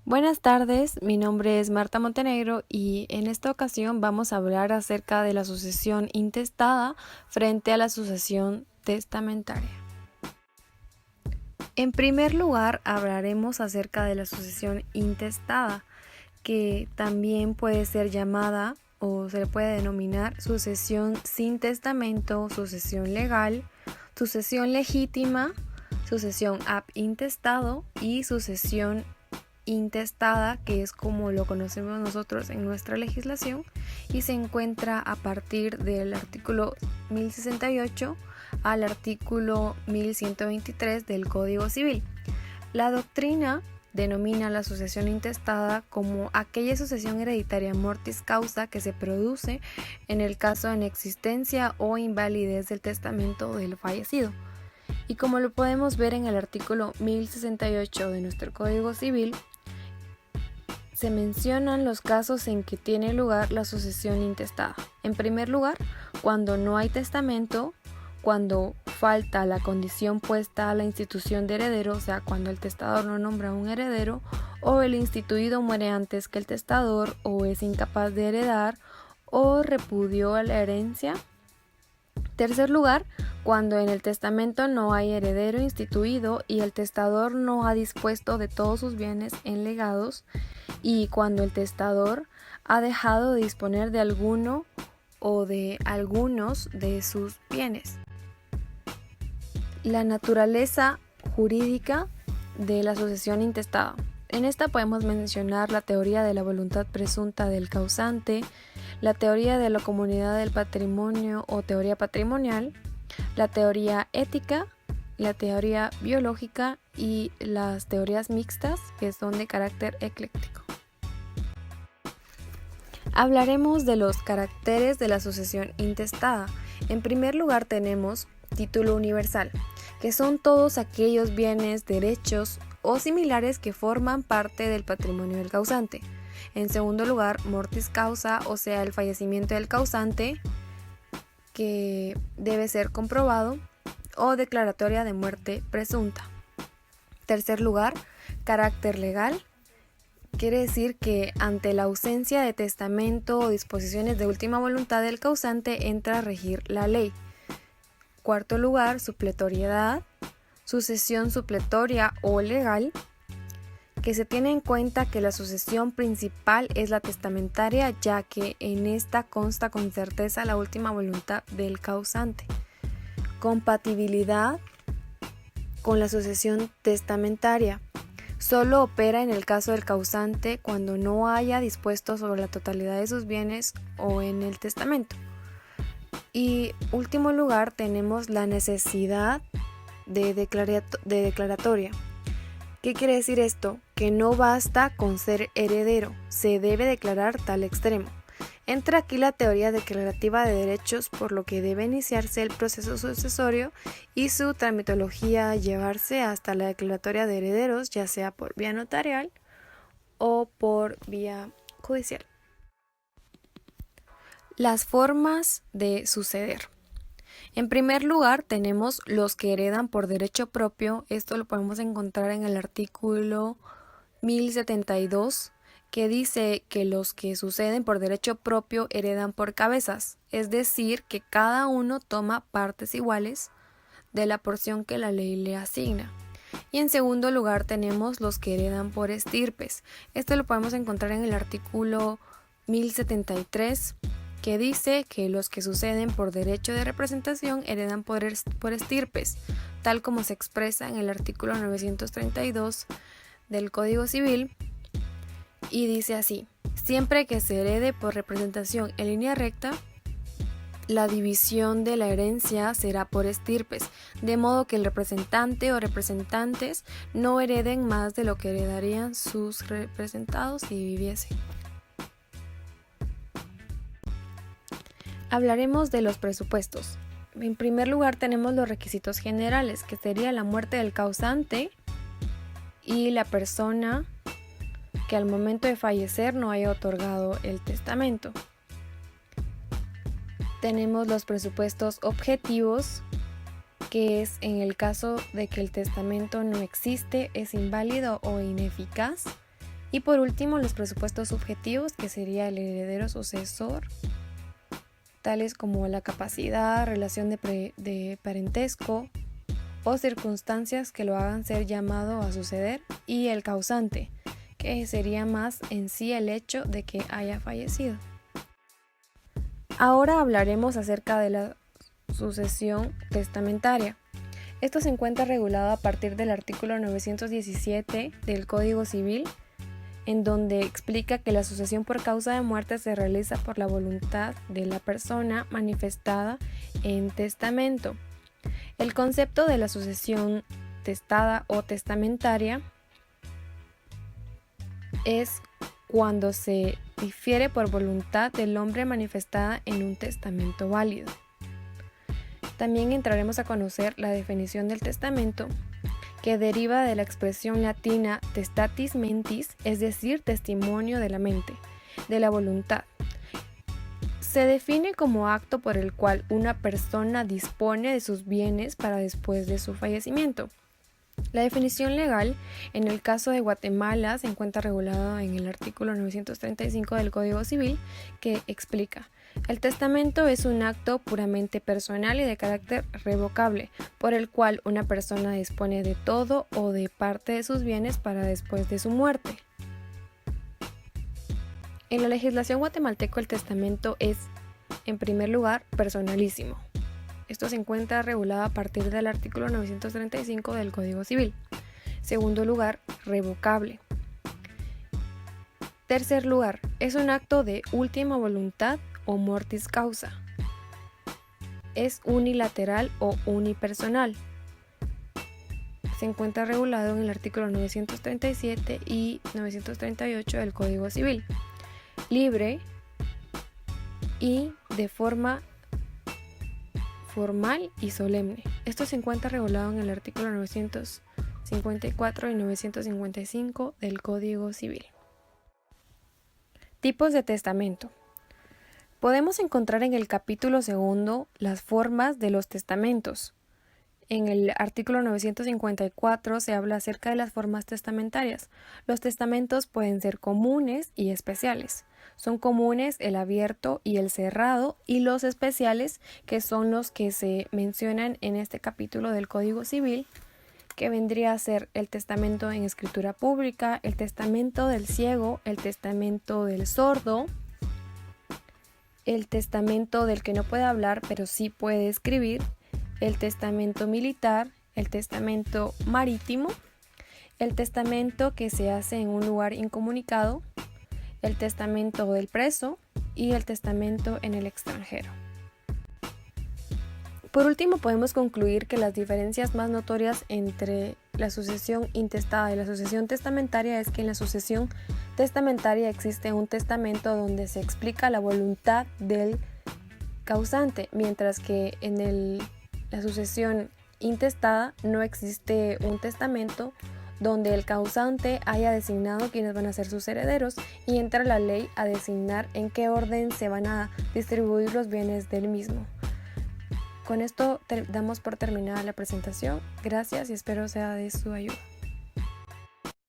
Buenas tardes, mi nombre es Marta Montenegro y en esta ocasión vamos a hablar acerca de la sucesión intestada frente a la sucesión testamentaria. En primer lugar, hablaremos acerca de la sucesión intestada, que también puede ser llamada o se le puede denominar sucesión sin testamento, sucesión legal, sucesión legítima, sucesión ab intestado y sucesión intestada, que es como lo conocemos nosotros en nuestra legislación y se encuentra a partir del artículo 1068 al artículo 1123 del Código Civil. La doctrina denomina la sucesión intestada como aquella sucesión hereditaria mortis causa que se produce en el caso de inexistencia o invalidez del testamento del fallecido. Y como lo podemos ver en el artículo 1068 de nuestro Código Civil, se mencionan los casos en que tiene lugar la sucesión intestada. En primer lugar, cuando no hay testamento, cuando falta la condición puesta a la institución de heredero, o sea, cuando el testador no nombra un heredero, o el instituido muere antes que el testador, o es incapaz de heredar, o repudió a la herencia. Tercer lugar, cuando en el testamento no hay heredero instituido y el testador no ha dispuesto de todos sus bienes en legados, y cuando el testador ha dejado de disponer de alguno o de algunos de sus bienes. La naturaleza jurídica de la sucesión intestada. En esta podemos mencionar la teoría de la voluntad presunta del causante, la teoría de la comunidad del patrimonio o teoría patrimonial, la teoría ética, la teoría biológica y las teorías mixtas, que son de carácter ecléctico. Hablaremos de los caracteres de la sucesión intestada. En primer lugar tenemos título universal, que son todos aquellos bienes, derechos o similares que forman parte del patrimonio del causante. En segundo lugar, mortis causa, o sea, el fallecimiento del causante, que debe ser comprobado, o declaratoria de muerte presunta. Tercer lugar, carácter legal. Quiere decir que ante la ausencia de testamento o disposiciones de última voluntad del causante entra a regir la ley. Cuarto lugar, supletoriedad, sucesión supletoria o legal, que se tiene en cuenta que la sucesión principal es la testamentaria, ya que en esta consta con certeza la última voluntad del causante. Compatibilidad con la sucesión testamentaria. Solo opera en el caso del causante cuando no haya dispuesto sobre la totalidad de sus bienes o en el testamento. Y último lugar tenemos la necesidad de declaratoria. ¿Qué quiere decir esto? Que no basta con ser heredero, se debe declarar tal extremo. Entra aquí la teoría declarativa de derechos, por lo que debe iniciarse el proceso sucesorio y su tramitología llevarse hasta la declaratoria de herederos, ya sea por vía notarial o por vía judicial. Las formas de suceder. En primer lugar tenemos los que heredan por derecho propio. Esto lo podemos encontrar en el artículo 1072, que dice que los que suceden por derecho propio heredan por cabezas, es decir, que cada uno toma partes iguales de la porción que la ley le asigna. Y en segundo lugar tenemos los que heredan por estirpes. Esto lo podemos encontrar en el artículo 1073, que dice que los que suceden por derecho de representación heredan por estirpes, tal como se expresa en el artículo 932 del Código Civil, y dice así: siempre que se herede por representación en línea recta, la división de la herencia será por estirpes, de modo que el representante o representantes no hereden más de lo que heredarían sus representados si viviesen. Hablaremos de los presupuestos. En primer lugar tenemos los requisitos generales, que sería la muerte del causante y la persona que al momento de fallecer no haya otorgado el testamento. Tenemos los presupuestos objetivos, que es en el caso de que el testamento no existe, es inválido o ineficaz. Y por último, los presupuestos subjetivos, que sería el heredero sucesor, tales como la capacidad, relación de parentesco o circunstancias que lo hagan ser llamado a suceder, y el causante, que sería más en sí el hecho de que haya fallecido. Ahora hablaremos acerca de la sucesión testamentaria. Esto se encuentra regulado a partir del artículo 917 del Código Civil, en donde explica que la sucesión por causa de muerte se realiza por la voluntad de la persona manifestada en testamento. El concepto de la sucesión testada o testamentaria es cuando se difiere por voluntad del hombre manifestada en un testamento válido. También entraremos a conocer la definición del testamento, que deriva de la expresión latina testatis mentis, es decir, testimonio de la mente, de la voluntad. Se define como acto por el cual una persona dispone de sus bienes para después de su fallecimiento. La definición legal en el caso de Guatemala se encuentra regulada en el artículo 935 del Código Civil, que explica: el testamento es un acto puramente personal y de carácter revocable, por el cual una persona dispone de todo o de parte de sus bienes para después de su muerte. En la legislación guatemalteca, el testamento es, en primer lugar, personalísimo. Esto se encuentra regulado a partir del artículo 935 del Código Civil. Segundo lugar, revocable. Tercer lugar, es un acto de última voluntad o mortis causa. Es unilateral o unipersonal. Se encuentra regulado en el artículo 937 y 938 del Código Civil. Libre y de forma formal y solemne. Esto se encuentra regulado en el artículo 954 y 955 del Código Civil. Tipos de testamento. Podemos encontrar en el capítulo 2 las formas de los testamentos. En el artículo 954 se habla acerca de las formas testamentarias. Los testamentos pueden ser comunes y especiales. Son comunes el abierto y el cerrado, y los especiales, que son los que se mencionan en este capítulo del Código Civil, que vendría a ser el testamento en escritura pública, el testamento del ciego, el testamento del sordo, el testamento del que no puede hablar pero sí puede escribir, el testamento militar, el testamento marítimo, el testamento que se hace en un lugar incomunicado, el testamento del preso y el testamento en el extranjero. Por último, podemos concluir que las diferencias más notorias entre la sucesión intestada y la sucesión testamentaria es que en la sucesión testamentaria existe un testamento donde se explica la voluntad del causante, mientras que en la sucesión intestada no existe un testamento donde el causante haya designado quiénes van a ser sus herederos, y entra la ley a designar en qué orden se van a distribuir los bienes del mismo. Con esto damos por terminada la presentación. Gracias y espero sea de su ayuda.